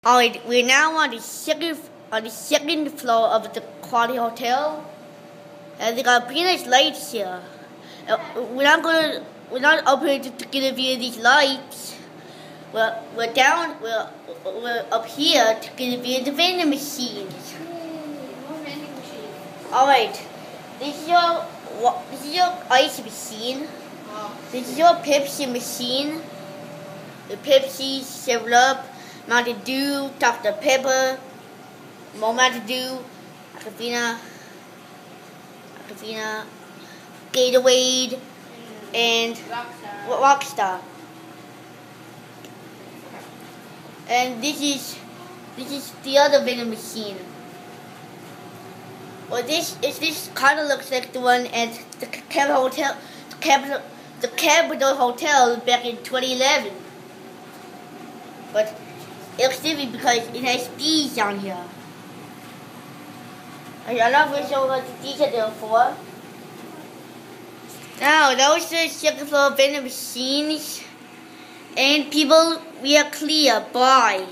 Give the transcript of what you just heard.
Alright, we're now on the second floor of the Quality Hotel, and they got pretty nice lights here. We're not up here to get a view of these lights. We're up here to get a view of the vending machines. More vending machines. Alright, this is your ice machine. Wow. This is your Pepsi machine. The Pepsi, 7-Up, Mountain Dew, Dr. Pepper, more Mountain Dew, Aquafina, Gatorade, and Rockstar. And this is the other vending machine. Well, this kind of looks like the one at the Capital Hotel back in 2011. But it looks different because it has D's down here. I'm not really sure what the D's are there for. Now, those are the second floor vending machines. And people, we are clear. Bye.